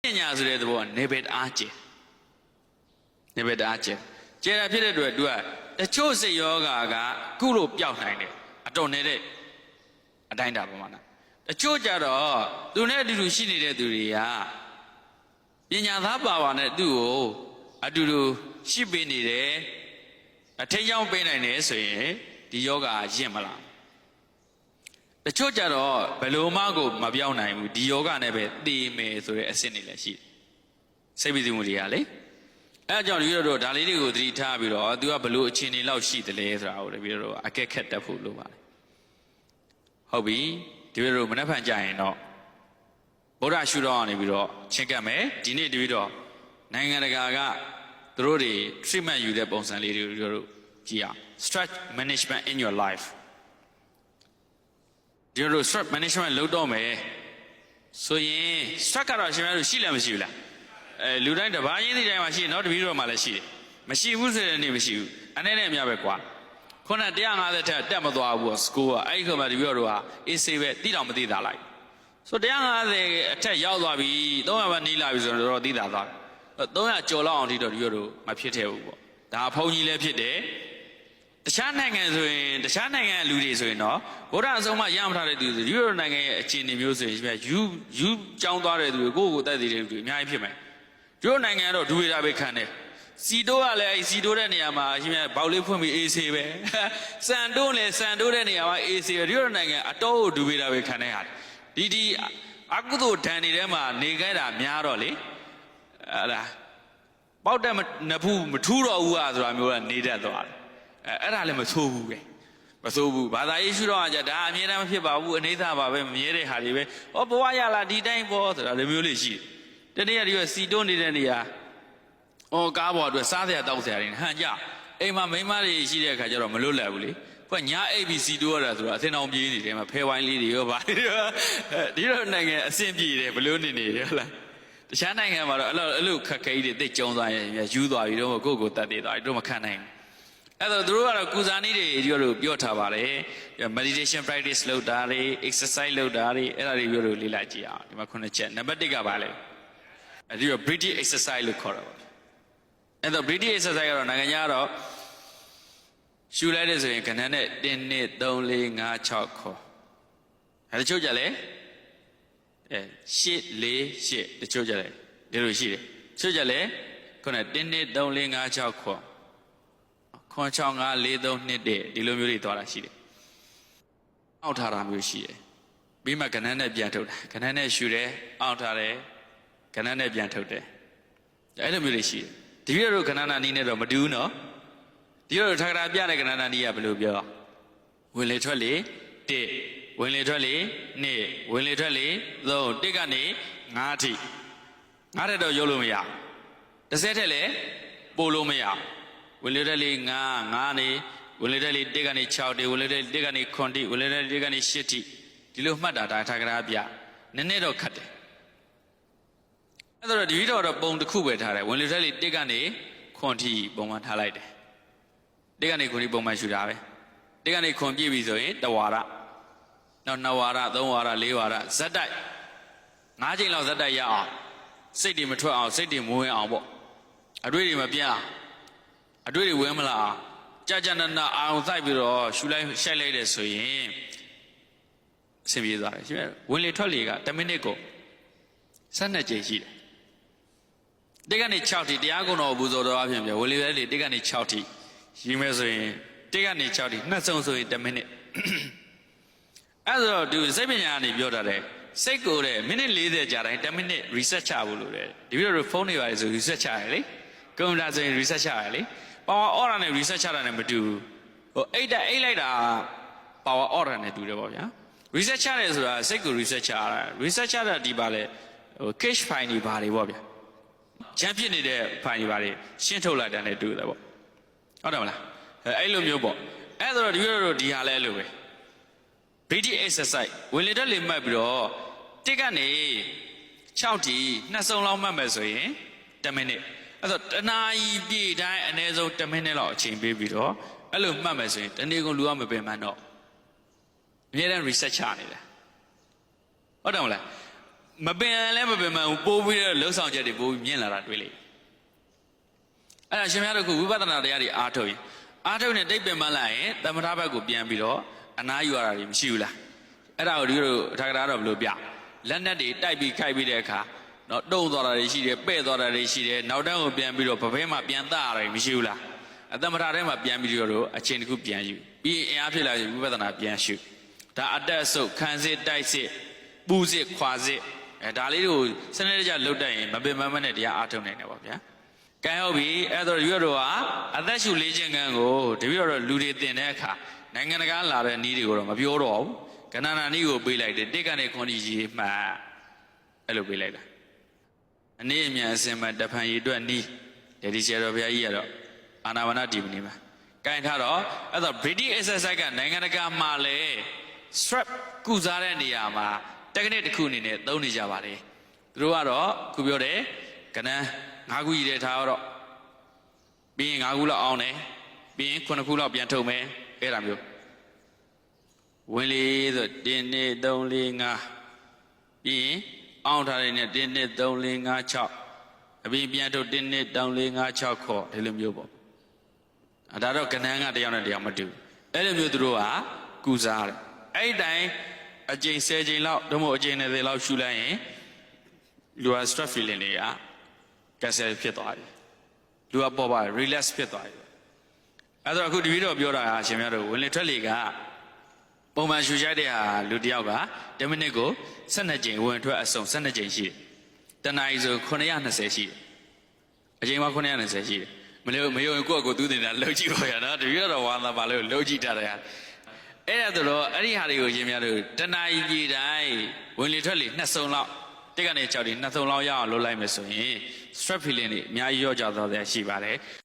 ညာဆိုတဲ့သဘောကနေဘက်အားကျနေဘက်အားကျကျဲတာဖြစ်တဲ့အတွက်သူကတချို့စိတ်ယောဂါကခုလိုပျောက်နိုင်တယ်အတော်နေတဲ့အတိုင်းတာပမာဏတချို့ကြတော့သူနဲ့အတူတူရှိနေတဲ့သူတွေကပညာသားပါပါနဲ့သူ့ကိုအတူတူရှိပေးနေတယ်အထင်ကြောင့်ပေးနိုင်တယ်ဆိုရင်ဒီယောဂါရင့်မလားတချို့ကြတော့ဘယ်လိုမှကိုမပြောင်းနိုင်ဘူးဒီယောဂနဲ့ပဲသိမယ်ဆိုတဲ့အဆင့်တွေလည်းရှိတယ်စိတ်ပီတိမှုတွေကလေအဲအကြောင်းဒီလိုတော့ဒါလေးတွေကိုသတိထားပြီးတော့သူကဘယ်လိုအခြေအနေလောက်ရှိတယ်လဲဆိုတာကိုလည်းပြီးတော့အကဲခက်တတ်ဖို့လိုပါတယ်ဟုတ်ပြီဒီလိုမနှက်ဖန်ကြရင်တော့ဗုဒ္ဓရှုတော်ကနေပြီးတော့ချင်းကပ်မယ်ဒီနေ့တပြီးတော့နိုင်ငံတကာကသူတို့တွေ treatment ယူတဲ့ပုံစံလေးတွေတို့ကြည့်အောင် stress management in your life ဒီလို stress management လုပ်တော့မယ်ဆိုရင် stress ကတော့ရှင်များတို့ရှိလည်းမရှိဘူးလားလူတိုင်းတစ်ပါးရင်းသီးတိုင်းမှာရှိရင်တော့တပည့်တော်မှလည်းရှိတယ်မရှိဘူးဆိုတဲ့နေ့မရှိဘူးအနေနဲ့အများပဲကွာခုန150ထက်တက်မသွားဘူးစကိုကအဲ့ဒီခါမှာတပည့်တော်ကအေးဆေးပဲတိတောင်မသိတာလိုက်ဆို150အထက်ရောက်သွားပြီ300ပဲနီးလာပြီဆိုတော့သိတာသွား300ကျော်လောက်အောင်ထိတော့တပည့်တော်မဖြစ်သေးဘူးပေါ့ဒါဘုံကြီးလည်းဖြစ်တယ်တခြားနိုင်ငံဆိုရင်တခြားနိုင်ငံလူတွေဆိုရင်တော့ဗုဒ္ဓအဆုံးမရမထားတဲ့သူတွေဒီလိုနိုင်ငံရဲ့အခြေအနေမျိုးဆိုရင်ယူကြောင်းသွားတဲ့သူတွေကိုတက်သေးတဲ့သူတွေအများကြီးဖြစ်မယ်တို့နိုင်ငံတော့ဒူဝေတာပဲခံတယ်စီတိုးကလည်းအဲစီတိုးတဲ့နေရာမှာရှင်များဘောက်လေးဖွင့်ပြီးအေးဆေးပဲစံတိုးလည်းစံတိုးတဲ့နေရာမှာအေးဆေးပဲတို့နိုင်ငံအတော့ကိုဒူဝေတာပဲခံတဲ့ဟာဒီအကုသိုလ်ဓာန်တွေထဲမှာနေခဲ့တာများတော့လေအဲ့ဒါပေါက်တဲ့နဖူးမထူးတော့ဘူးဟာဆိုတာမျိုးကနေတတ်သွားတယ်အဲ့ဒါလည်းမဆိုးဘူးပဲမဆိုးဘူးဘာသာရေးရှုတော့အကြဒါအမြဲတမ်းမဖြစ်ပါဘူးအနေသာပါပဲမမြဲတဲ့ဟာတွေပဲဟောဘဝရလာဒီတိုင်းပေါ်ဆိုတာလိုမျိုးလေးရှိတယ်တနေ့ဒီကစီတွန်းနေတဲ့နေရာကားပေါ်အတွက်စားစရာတောက်စရာတွေဟန်ကြအိမ်မှာမိန်းမတွေရှိတဲ့အခါကျတော့မလွတ်လပ်ဘူးလေကွည ABC တိုးရတာဆိုတော့အစင်အောင်ပြေးနေတယ်မှာဖဲဝိုင်းလေးတွေရောပါဒီလိုနိုင်ငံအဆင်ပြေတယ်ဘလို့နေတယ်ဟုတ်လားတခြားနိုင်ငံမှာတော့အဲ့လိုခက်ခဲကြီးတွေသိကျုံသွားရင်ယူသွားပြီးတော့ကိုယ့်ကိုတတ်သေးသွားပြီးတော့မခံနိုင်အဲ့တော့သူတို့ကတော့ကုစားနည်းတွေဒီလိုပြောထားပါတယ် meditation practice လုပ်တာတွေ exercise လုပ်တာတွေအဲ့ဒါတွေပြောလို့လေ့လာကြည့်အောင်ဒီမှာ9ချက်နံပါတ်1ကပါလဲဒီတော့ British exercise လို့ခေါ်တာပါအဲ့တော့ British exercise ကတော့နိုင်ငံခြားတော့ရှူလိုက်တဲ့ဆိုရင်ခဏနဲ့1 2 3 4 5 6ခေါ်အဲ့တချို့ကြလဲ8 4 8တချို့ကြလဲဒီလိုရှိတယ်တချို့ကြလဲခုန1 2 3 4 5 6ခေါ်ခွန်6 5 4 3 2တဲ့ဒီလိုမျိုးတွေသွားတာရှိတယ်အောက်ထားတာမျိုးရှိတယ်ပြီးမှခဏနဲ့ပြန်ထုတ်တာခဏနဲ့ရှူတယ်အောက်ထားတယ်ခဏနဲ့ပြန်ထုတ်တယ်အဲ့လိုမျိုးတွေရှိတယ်ဒီပြည့်တို့ခဏနာနီးနဲ့တော့မတူဘူးနော်ဒီလိုထာဂရာပြတဲ့ခဏနာနီးကဘယ်လိုပြောဝင်လေထွက်လေ1ဝင်လေထွက်လေ2ဝင်လေထွက်လေ3 1ကနေ9အထိ9တဲ့တော့ရုပ်လို့မရ10ထက်လည်းပို့လို့မရဝင်လေထွက်လေ9နေဝင်လေထွက်လေ1ကနေ6တိဝင်လေထွက်1ကနေ9တိဝင်လေထွက်1ကနေ10တိဒီလိုမှတ်တာဒါထာဂရာပြနည်းနည်းတော့ခတ်တယ်အဲ့တော့ဒီတော့ပုံတစ်ခုပဲထားတယ်ဝင်လေထွက်လေ1ကနေ9တိပုံမှန်ထားလိုက်တယ်1ကနေ9တိပုံမှန်ရှူတာပဲ1ကနေ9ပြည့်ပြီဆိုရင်1ဝါရနောက်2ဝါရ3ဝါရ4ဝါရဇက်တိုက်5ချိန်လောက်ဇက်တိုက်ရအောင်စိတ်တွေမထွက်အောင်စိတ်တွေမဝင်အောင်ပေါ့အတွေ့တွေမပြတ်အောင်အတွေ့တွေဝင်မလာအောင်ကြာနာအာရုံစိုက်ပြီးတော့ရှူလိုက်ရှိုက်လိုက်တယ်ဆိုရင်အဆင်ပြေသွားတယ်ရှင်ဝင်လေထွက်လေက10မိနစ်ကို12ကြိမ်ရှိတယ်1ကနေ6ထိတရားကုံတော်ပူဇော်တော်အဖြစ်ပြဝင်လေထွက်လေ1ကနေ6ထိရင်းမဲ့ဆိုရင်1ကနေ6ထိနှစ်စုံဆိုရင်10မိနစ်အဲ့တော့သူစိတ်ပညာကနေပြောတာတယ်စိတ်ကိုတဲ့မိနစ်40ကြာတိုင်း10မိနစ် reset ချဖို့လိုတယ်ဒီပြီးတော့ဖုန်းတွေပါလေဆို reset ချရတယ်လေကွန်ပျူတာဆိုရင် reset ချရတယ်လေ power order နဲ့ reset ချတာနဲ့မတူဘူးဟိုအိတ်လိုက်တာ power order နဲ့တူတယ်ပေါ့ဗျာ reset ချတယ်ဆိုတာစိတ်ကို reset ချရတာ reset ချတာဒီပါလေဟို cache file တွေပါလေပေါ့ဗျာချမ်းဖြစ်နေတဲ့ file တွေပါလေရှင်းထုတ်လိုက်တာနဲ့တူတယ်ပေါ့ဟုတ်တယ်မလားအဲ့လိုမျိုးပေါ့အဲ့ဆိုတော့ဒီလိုဒီဟာလဲအဲ့လိုပဲ British exercise ဝင်လေတက်လေမှတ်ပြီးတော့1ကနေ6ထိနှစ်စုံလောက်မှတ်မယ်ဆိုရင်10မိနစ်အဲ့တော့တနာရီပြည့်တိုင်းအနည်းဆုံး10မိနစ်လောက်အချိန်ပေးပြီးတော့အဲ့လိုမှတ်မယ်ဆိုရင်တနေ့ကုန်လူကမပင်မှန်းတော့အများနဲ့ research ချနေတယ်ဟုတ်တယ်မလား မပင်လည်းမပင်မှပိုးပြီးတော့လှုပ်ဆောင်ချက်တွေပိုးပြီးမြင်လာတာတွေ့လိမ့်အဲ့ဒါရှင်များတို့ကဝိပဿနာတရားတွေအားထုတ်ရင်အားထုတ်နေတိတ်ပင်ပန်းလာရင်သမထဘက်ကိုပြန်ပြီးတော့အနားယူရတာတွေမရှိဘူးလားအဲ့ဒါကိုဒီလိုထာဂရတော့ဘယ်လိုပြလက်နဲ့တွေတိုက်ပြီးခိုက်ပြီးတဲ့အခါနော်တုံသွားတာတွေရှိတယ်ပဲ့သွားတာတွေရှိတယ်နောက်တန်းကိုပြန်ပြီးတော့ဗပဲမှာပြန်တရတာတွေမရှိဘူးလားအသမထထဲမှာပြန်ပြီးတော့အချိန်တစ်ခုပြန်ယူပြီးအင်အားဖြစ်လာရင်ဝိပဿနာပြန်ရှုဒါအတက်အဆုပ်ခံစစ်တိုက်စစ်ပူစစ်ခွာစစ်ဒါလေးတွေကိုစနစ်တကျလုပ်တတ်ရင်မပင်မမနဲ့တရားအားထုတ်နိုင်တယ်ပေါ့ဗျာကဲဟုတ်ပြီအဲ့တော့ရွတ်တော်ကအသက်ရှူလေးခြင်းကံကိုတပည့်တော်လူတွေတင်တဲ့အခါနိုင်ငံတကာလာတဲ့နီးတွေကိုတော့မပြောတော့ဘူးကဏ္ဍနာနီးကိုပေးလိုက်တယ်တစ်ကနေခွန်ကြီးကြီးမှတ်အဲ့လိုပေးလိုက်တာအနည်းအမြန်အစင်မှာတဖန်ရည်အတွက်နီးဒီဆရာတော်ဘုရားကြီးကတော့အာနာပါနဒီမနီမှာကင်ထားတော့အဲ့တော့ British exercise ကနိုင်ငံတကာမှာလဲ strap ကုစားတဲ့နေရာမှာ technique တစ်ခုအနေနဲ့သုံးနေကြပါတယ်သူတို့ကတော့ခုပြောတယ်ကဏ္ဍ၅ခုကြီးတဲ့ထားတော့ပြီးရင်၅ခုလောက်အောင်တယ်ပြီးရင်9ခုလောက်ပြန်ထုတ်မယ်အဲ့ဒါမျိုးဝင်လေဆို1 2 3 4 5ပြီးရင်အောင်ထားတယ်နဲ့1 2 3 4 5 6အပြင်ပြန်ထုတ်1 2 3 4 5 6ခေါ်ဒီလိုမျိုးပေါ့ဒါတော့ကဏ္ဍကတရားနဲ့တရားမတူအဲ့လိုမျိုးသူတို့ကကုစားတယ်အဲ့တိုင်းအကျိန်10ချိန်လောက်တို့မို့အကျိန်20လောက်ရှူလိုက်ရင်လူက stress feeling တွေကcancel ဖြစ်သွားပြီလူကပေါ်ပါ relax ဖြစ်သွားပြီအဲ့တော့အခုဒီဗီဒီယိုပြောတာအရှင်များတို့ဝင်လေထွက်လေကပုံမှန်ရှူရိုက်တဲ့ဟာလူတယောက်က10မိနစ်ကို12ချိန်ဝင်ထွက်အစုံ12ချိန်ရှိတယ်တနားရီဆို920ရှိတယ်အချိန်မှာ920ရှိတယ်မယုံရင်ကိုယ့်အကိုသူတင်တာလှုပ်ကြည့်ပါရနော်တပည့်တော်ဝါသာပါလို့လှုပ်ကြည့်တာတဲ့အဲ့ဒါဆိုတော့အဲ့ဒီဟာတွေကိုရှင်များတို့တနားရီပြည်တိုင်းဝင်လေထွက်လေ2စုံလောက်တက်ကနေ6တွေ2စုံလောက်ရအောင်လုပ်လိုက်မယ်ဆိုရင် stress feeling တွေအများကြီးရောကြသွားတယ်ရှိပါတယ်